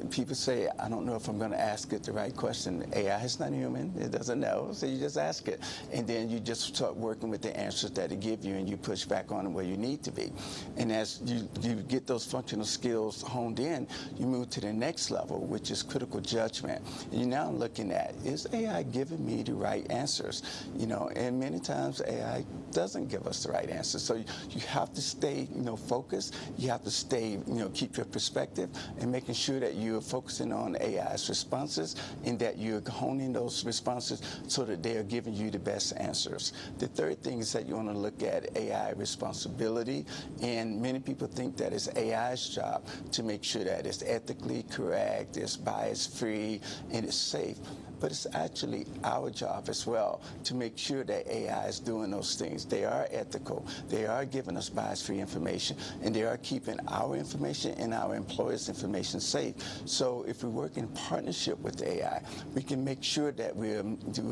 People say, I don't know if I'm going to ask it the right question. AI is not human. It doesn't know, so you just ask it, and then you just start working with the answers that it gives you, and you push back on it where you need to be. And as you get those functional skills honed in, you move to the next level, which is critical judgment. And you're now looking at, is AI giving me the right answers? And many times AI doesn't give us the right answers. So you have to stay, focused. You have to stay, keep your perspective and making sure that you're focusing on AI's responses and that you're honing those responses so that they are giving you the best answers. The third thing is that you want to look at AI responsibility, and many people think that it's AI's job to make sure that it's ethically correct, it's bias-free, and it's safe. But it's actually our job as well to make sure that AI is doing those things. They are ethical, they are giving us bias-free information, and they are keeping our information and our employers' information safe. So if we work in partnership with AI, we can make sure that we're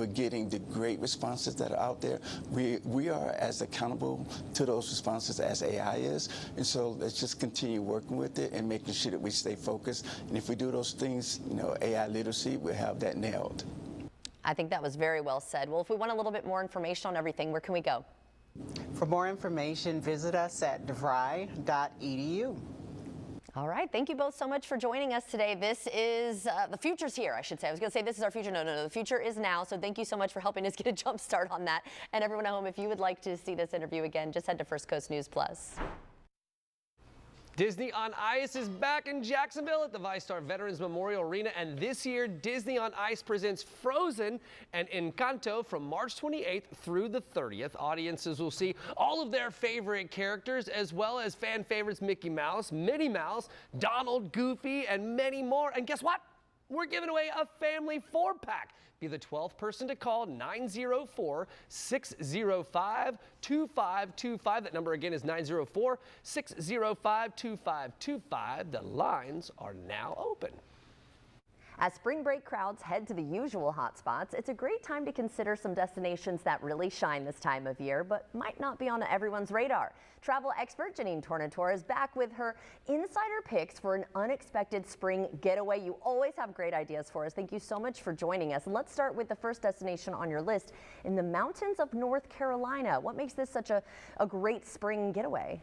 getting the great responses that are out there. We are as accountable to those responses as AI is, and so let's just continue working with it and making sure that we stay focused. And if we do those things, AI literacy, we'll have that nailed. I think that was very well said. Well, if we want a little bit more information on everything, where can we go? For more information, visit us at devry.edu. All right. Thank you both so much for joining us today. This is the future's here, I should say. I was going to say this is our future. No. The future is now. So thank you so much for helping us get a jump start on that. And everyone at home, if you would like to see this interview again, just head to First Coast News Plus. Disney on Ice is back in Jacksonville at the VyStar Veterans Memorial Arena, and this year Disney on Ice presents Frozen and Encanto from March 28th through the 30th. Audiences will see all of their favorite characters, as well as fan favorites Mickey Mouse, Minnie Mouse, Donald, Goofy, and many more. And guess what? we're giving away a family 4-pack. Be the 12th person to call 904-605-2525. That number again is 904-605-2525. The lines are now open. As spring break crowds head to the usual hotspots, it's a great time to consider some destinations that really shine this time of year, but might not be on everyone's radar. Travel expert Janine Tornatore is back with her insider picks for an unexpected spring getaway. You always have great ideas for us. Thank you so much for joining us. Let's start with the first destination on your list in the mountains of North Carolina. What makes this such a great spring getaway?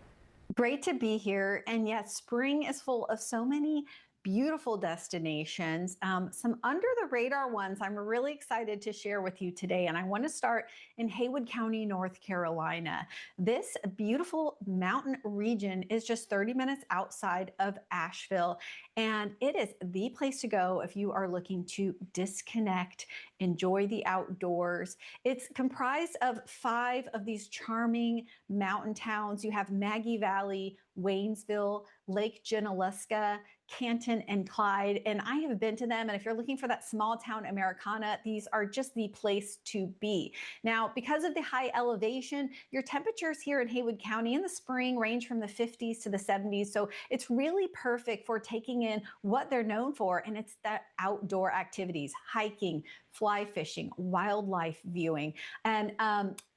Great to be here. And yes, spring is full of so many beautiful destinations. Some under the radar ones I'm really excited to share with you today. And I want to start in Haywood County, North Carolina. This beautiful mountain region is just 30 minutes outside of Asheville. And it is the place to go if you are looking to disconnect, enjoy the outdoors. It's comprised of 5 of these charming mountain towns. You have Maggie Valley, Waynesville, Lake Junaluska, Canton, and Clyde. And I have been to them. And if you're looking for that small town Americana, these are just the place to be. Now, because of the high elevation, your temperatures here in Haywood County in the spring range from the 50s to the 70s. So it's really perfect for taking in what they're known for. And it's that outdoor activities, hiking, fly fishing, wildlife viewing. And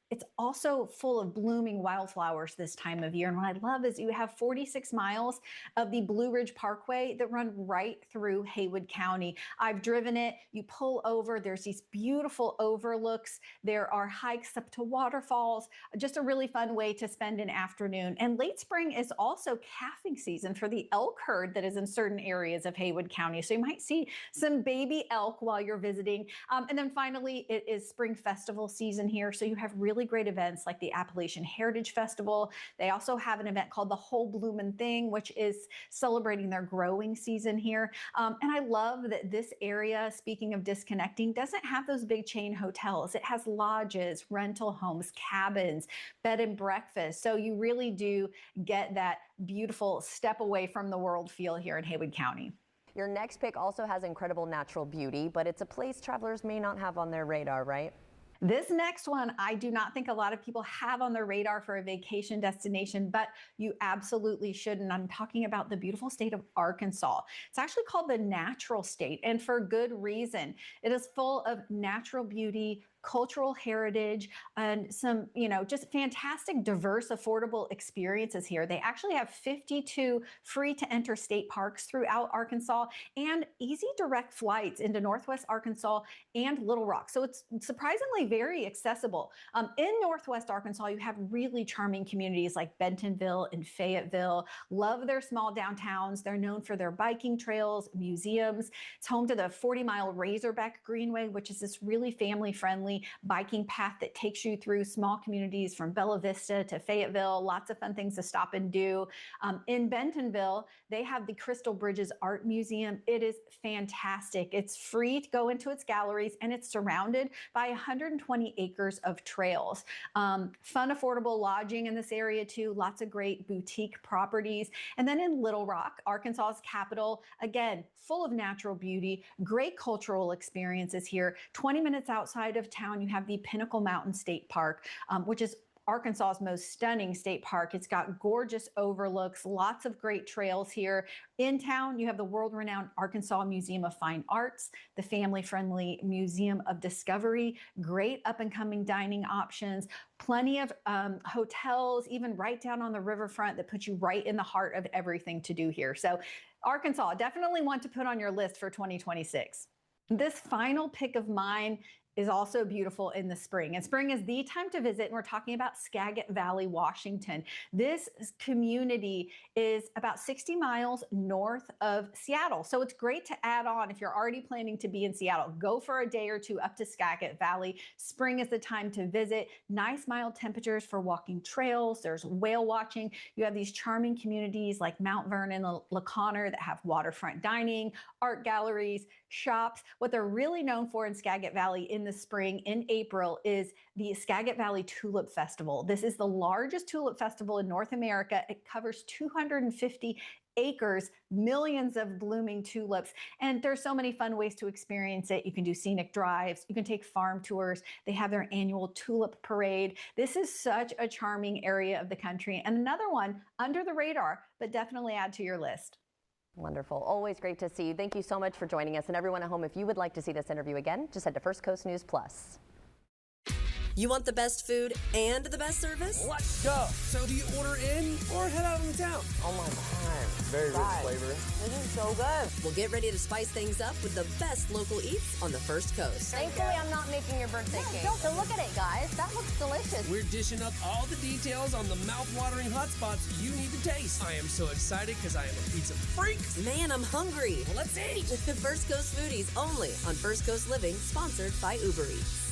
it's also full of blooming wildflowers this time of year. And what I love is you have 46 miles of the Blue Ridge Parkway that run right through Haywood County. I've driven it. You pull over. There's these beautiful overlooks. There are hikes up to waterfalls. Just a really fun way to spend an afternoon. And late spring is also calving season for the elk herd that is in certain areas of Haywood County. So you might see some baby elk while you're visiting. And then finally, it is spring festival season here. So you have really great events like the Appalachian Heritage Festival. They also have an event called the Whole Bloomin' Thing, which is celebrating their growing season here. And I love that this area, speaking of disconnecting, doesn't have those big chain hotels. It has lodges, rental homes, cabins, bed and breakfast. So you really do get that beautiful step away from the world feel here in Haywood County. Your next pick also has incredible natural beauty, but it's a place travelers may not have on their radar, right? This next one, I do not think a lot of people have on their radar for a vacation destination, but you absolutely should. And I'm talking about the beautiful state of Arkansas. It's actually called the Natural State, and for good reason. It is full of natural beauty, cultural heritage, and some, just fantastic, diverse, affordable experiences here. They actually have 52 free to enter state parks throughout Arkansas and easy direct flights into Northwest Arkansas and Little Rock. So it's surprisingly very accessible. In Northwest Arkansas, you have really charming communities like Bentonville and Fayetteville. Love their small downtowns. They're known for their biking trails, museums. It's home to the 40-mile Razorback Greenway, which is this really family-friendly biking path that takes you through small communities from Bella Vista to Fayetteville. Lots of fun things to stop and do. In Bentonville, they have the Crystal Bridges Art Museum. It is fantastic. It's free to go into its galleries, and it's surrounded by 120 acres of trails. Fun, affordable lodging in this area too. Lots of great boutique properties. And then in Little Rock, Arkansas's capital, again, full of natural beauty, great cultural experiences here. 20 minutes outside of town, you have the Pinnacle Mountain State Park, which is Arkansas's most stunning state park. It's got gorgeous overlooks, lots of great trails here. In town, you have the world-renowned Arkansas Museum of Fine Arts, the family-friendly Museum of Discovery, great up-and-coming dining options, plenty of hotels, even right down on the riverfront that put you right in the heart of everything to do here. So Arkansas, definitely want to put on your list for 2026. This final pick of mine is also beautiful in the spring. And spring is the time to visit, and we're talking about Skagit Valley, Washington. This community is about 60 miles north of Seattle. So it's great to add on if you're already planning to be in Seattle. Go for a day or two up to Skagit Valley. Spring is the time to visit. Nice mild temperatures for walking trails. There's whale watching. You have these charming communities like Mount Vernon and La Conner that have waterfront dining, art galleries, shops. What they're really known for in Skagit Valley in in the spring in April is the Skagit Valley Tulip Festival. This is the largest tulip festival in North America. It covers 250 acres, millions of blooming tulips, and there's so many fun ways to experience it. You can do scenic drives, you can take farm tours, they have their annual tulip parade. This is such a charming area of the country, and another one under the radar, but definitely add to your list. Wonderful. Always great to see you. Thank you so much for joining us. And everyone at home, if you would like to see this interview again, just head to First Coast News Plus. You want the best food and the best service? Let's go. So do you order in or head out on the town? Oh my God. Very rich flavor. This is so good. Well, get ready to spice things up with the best local eats on the First Coast. Thankfully, I'm not making your birthday cake. So look at it, guys. That looks delicious. We're dishing up all the details on the mouth-watering hot spots you need to taste. I am so excited because I am a pizza freak. Man, I'm hungry. Well, let's eat. First Coast Foodies only on First Coast Living, sponsored by Uber Eats.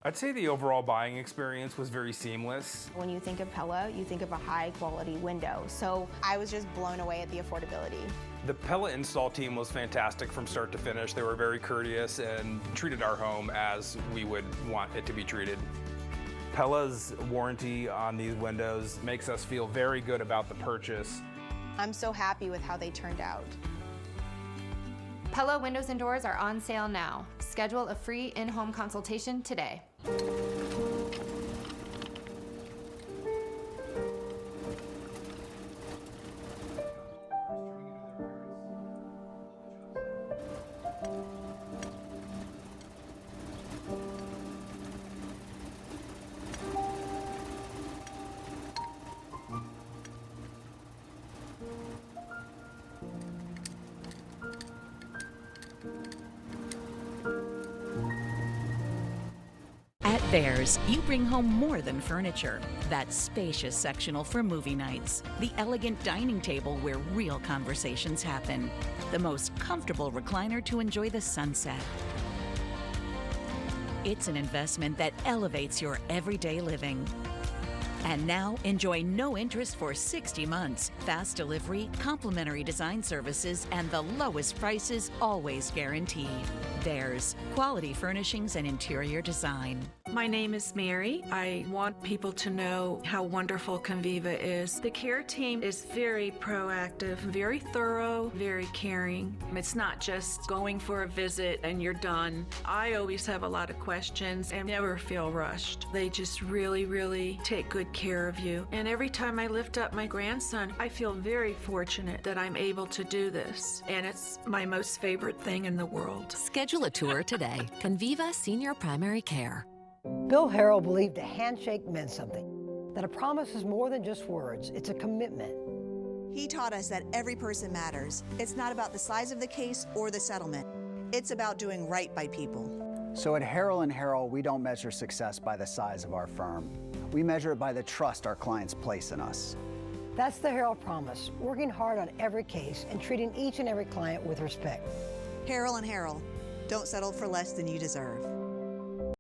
I'd say the overall buying experience was very seamless. When you think of Pella, you think of a high quality window. So I was just blown away at the affordability. The Pella install team was fantastic from start to finish. They were very courteous and treated our home as we would want it to be treated. Pella's warranty on these windows makes us feel very good about the purchase. I'm so happy with how they turned out. Pella windows and doors are on sale now. Schedule a free in-home consultation today. At Bears, you bring home more than furniture. That spacious sectional for movie nights. The elegant dining table where real conversations happen. The most comfortable recliner to enjoy the sunset. It's an investment that elevates your everyday living. And now, enjoy no interest for 60 months. Fast delivery, complimentary design services, and the lowest prices always guaranteed. Bears, quality furnishings and interior design. My name is Mary. I want people to know how wonderful Conviva is. The care team is very proactive, very thorough, very caring. It's not just going for a visit and you're done. I always have a lot of questions and never feel rushed. They just really, really take good care of you. And every time I lift up my grandson, I feel very fortunate that I'm able to do this. And it's my most favorite thing in the world. Schedule a tour today. Conviva Senior Primary Care. Bill Harrell believed a handshake meant something, that a promise is more than just words, it's a commitment. He taught us that every person matters. It's not about the size of the case or the settlement. It's about doing right by people. So at Harrell & Harrell, we don't measure success by the size of our firm. We measure it by the trust our clients place in us. That's the Harrell promise, working hard on every case and treating each and every client with respect. Harrell & Harrell, don't settle for less than you deserve.